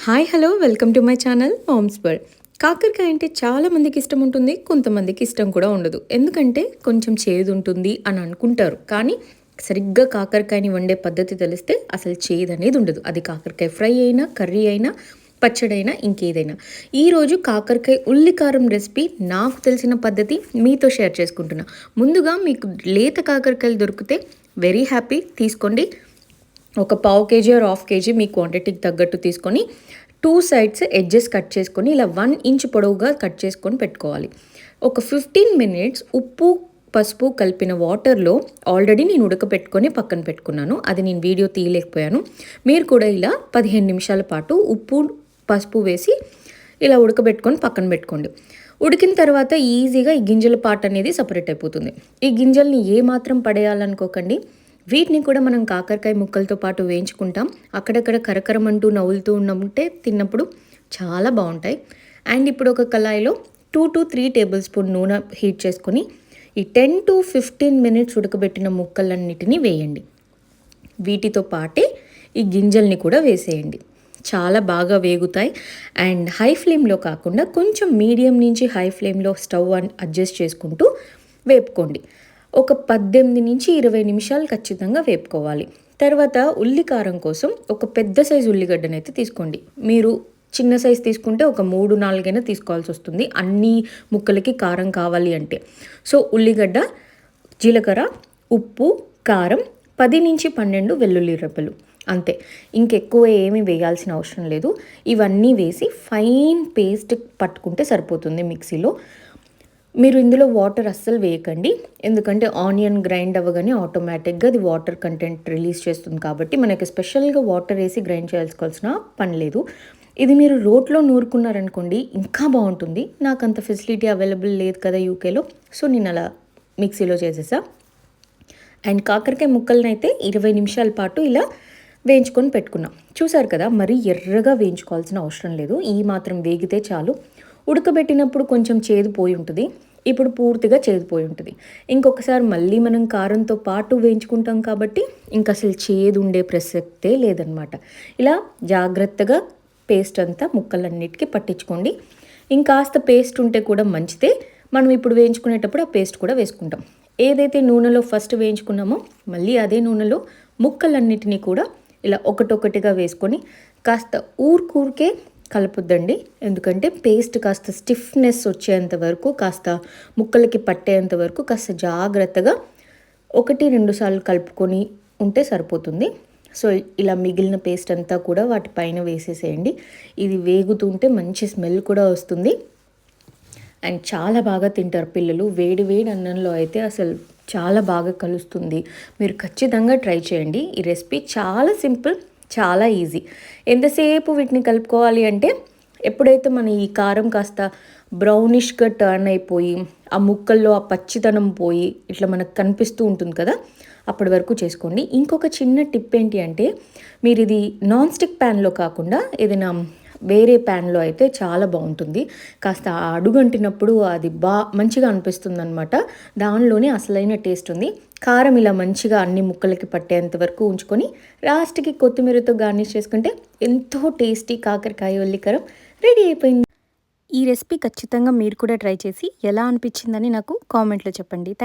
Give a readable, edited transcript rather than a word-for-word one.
Hi hello welcome to my channel moms world. కాకరకాయ అంటే చాలా మందికి ఇష్టం ఉంటుంది, కొంతమందికి ఇష్టం కూడా ఉండదు. ఎందుకంటే కొంచెం చేదు ఉంటుంది అని అనుకుంటారు. కానీ సరిగ్గా కాకరకాయని వండే పద్ధతి తెలిస్తే అసలు చేదు అనేది ఉండదు. అది కాకరకాయ ఫ్రై అయినా, కర్రీ అయినా, పచ్చడైనా, ఇంకేదైనా. ఈరోజు కాకరకాయ ఉల్లికారం రెసిపీ నాకు తెలిసిన పద్ధతి మీతో షేర్ చేసుకుంటున్నా. ముందుగా మీకు లేత కాకరకాయలు దొరికితే వెరీ హ్యాపీ, తీసుకోండి. ఒక పావు కేజీ ఆర్ హాఫ్ కేజీ మీ క్వాంటిటీకి తగ్గట్టు తీసుకొని 2 సైడ్స్ ఎడ్జెస్ కట్ చేసుకొని ఇలా 1 ఇంచ్ పొడవుగా కట్ చేసుకొని పెట్టుకోవాలి. ఒక 15 మినిట్స్ ఉప్పు పసుపు కలిపిన వాటర్లో ఆల్రెడీ నేను ఉడకపెట్టుకొని పక్కన పెట్టుకున్నాను. అది నేను వీడియో తీయలేకపోయాను. మీరు కూడా ఇలా 15 నిమిషాల పాటు ఉప్పు పసుపు వేసి ఇలా ఉడకబెట్టుకొని పక్కన పెట్టుకోండి. ఉడికిన తర్వాత ఈజీగా ఈ గింజల పార్ట్ అనేది సపరేట్ అయిపోతుంది. ఈ గింజల్ని ఏమాత్రం పడేయాలనుకోకండి. వీటిని కూడా మనం కాకరకాయ ముక్కలతో పాటు వేయించుకుంటాం. అక్కడక్కడ కరకరమంటూ నవ్వులుతూ ఉన్నంటే తిన్నప్పుడు చాలా బాగుంటాయి. అండ్ ఇప్పుడు ఒక కళాయిలో 2 to 3 టేబుల్ స్పూన్ నూనె హీట్ చేసుకొని ఈ 10 to 15 మినిట్స్ ఉడకబెట్టిన ముక్కలన్నిటినీ వేయండి. వీటితో పాటే ఈ గింజల్ని కూడా వేసేయండి. చాలా బాగా వేగుతాయి. అండ్ హై ఫ్లేమ్లో కాకుండా కొంచెం మీడియం నుంచి హై ఫ్లేమ్లో స్టవ్ అడ్జస్ట్ చేసుకుంటూ వేపుకోండి. ఒక 18 నుంచి 20 నిమిషాలు ఖచ్చితంగా వేపుకోవాలి. తర్వాత ఉల్లికారం కోసం ఒక పెద్ద సైజు ఉల్లిగడ్డనైతే తీసుకోండి. మీరు చిన్న సైజు తీసుకుంటే ఒక 3-4 అయినా తీసుకోవాల్సి వస్తుంది, అన్ని ముక్కలకి కారం కావాలి అంటే. సో ఉల్లిగడ్డ, జీలకర్ర, ఉప్పు, కారం, 10 నుంచి 12 వెల్లుల్లి రెబ్బలు, అంతే. ఇంకెక్కువ ఏమీ వేయాల్సిన అవసరం లేదు. ఇవన్నీ వేసి ఫైన్ పేస్ట్ పట్టుకుంటే సరిపోతుంది మిక్సీలో. మీరు ఇందులో వాటర్ అస్సలు వేయకండి, ఎందుకంటే ఆనియన్ గ్రైండ్ అవ్వగానే ఆటోమేటిక్గా అది వాటర్ కంటెంట్ రిలీజ్ చేస్తుంది కాబట్టి మనకి స్పెషల్గా వాటర్ వేసి గ్రైండ్ చేయాల్సిన పని లేదు. ఇది మీరు రోట్లో నూరుకున్నారనుకోండి ఇంకా బాగుంటుంది. నాకు అంత ఫెసిలిటీ అవైలబుల్ లేదు కదా యూకేలో, సో నేను అలా మిక్సీలో చేసేసా. అండ్ కాకరకాయ ముక్కలను అయితే 20 నిమిషాల పాటు ఇలా వేయించుకొని పెట్టుకున్నాం. చూసారు కదా, మరీ ఎర్రగా వేయించుకోవాల్సిన అవసరం లేదు, ఈ మాత్రం వేగితే చాలు. ఉడకబెట్టినప్పుడు కొంచెం చేదు పోయి ఉంటుంది, ఇప్పుడు పూర్తిగా చేదుపోయి ఉంటుంది. ఇంకొకసారి మళ్ళీ మనం కారంతో పాటు వేయించుకుంటాం కాబట్టి ఇంక అసలు చేదు ఉండే ప్రసక్తే లేదనమాట. ఇలా జాగ్రత్తగా పేస్ట్ అంతా ముక్కలన్నిటికీ పట్టించుకోండి. ఇంకాస్త పేస్ట్ ఉంటే కూడా మంచిదే. మనం ఇప్పుడు వేయించుకునేటప్పుడు ఆ పేస్ట్ కూడా వేసుకుంటాం. ఏదైతే నూనెలో ఫస్ట్ వేయించుకున్నామో మళ్ళీ అదే నూనెలో ముక్కలన్నిటినీ కూడా ఇలా ఒకటొకటిగా వేసుకొని కాస్త ఊరికే కలపొద్దండి, ఎందుకంటే పేస్ట్ కాస్త స్టిఫ్నెస్ వచ్చేంత వరకు, కాస్త ముక్కలకి పట్టేంత వరకు కాస్త జాగ్రత్తగా 1-2 సార్లు కలుపుకొని ఉంటే సరిపోతుంది. సో ఇలా మిగిలిన పేస్ట్ అంతా కూడా వాటిపైన వేసేసేయండి. ఇది వేగుతుంటే మంచి స్మెల్ కూడా వస్తుంది అండ్ చాలా బాగా తింటారు పిల్లలు. వేడి వేడి అన్నంలో అయితే అసలు చాలా బాగా కలుస్తుంది. మీరు ఖచ్చితంగా ట్రై చేయండి. ఈ రెసిపీ చాలా సింపుల్, చాలా ఈజీ. ఎంతసేపు వీటిని కలుపుకోవాలి అంటే ఎప్పుడైతే మన ఈ కారం కాస్త బ్రౌనిష్గా టర్న్ అయిపోయి ఆ ముక్కల్లో ఆ పచ్చితనం పోయి ఇట్లా మనకు కనిపిస్తూ ఉంటుంది కదా, అప్పటి వరకు చేసుకోండి. ఇంకొక చిన్న టిప్ ఏంటి అంటే, మీరు ఇది నాన్ స్టిక్ ప్యాన్లో కాకుండా ఏదైనా వేరే ప్యాన్లో అయితే చాలా బాగుంటుంది. కాస్త అడుగంటినప్పుడు అది మంచిగా అనిపిస్తుంది అనమాట. దానిలోనే అసలైన టేస్ట్ ఉంది. కారం ఇలా మంచిగా అన్ని ముక్కలకి పట్టేంత వరకు ఉంచుకొని లాస్ట్కి కొత్తిమీరతో గార్నిష్ చేసుకుంటే ఎంతో టేస్టీ కాకరకాయ ఉల్లికారం రెడీ అయిపోయింది. ఈ రెసిపీ ఖచ్చితంగా మీరు కూడా ట్రై చేసి ఎలా అనిపించిందని నాకు కామెంట్లో చెప్పండి.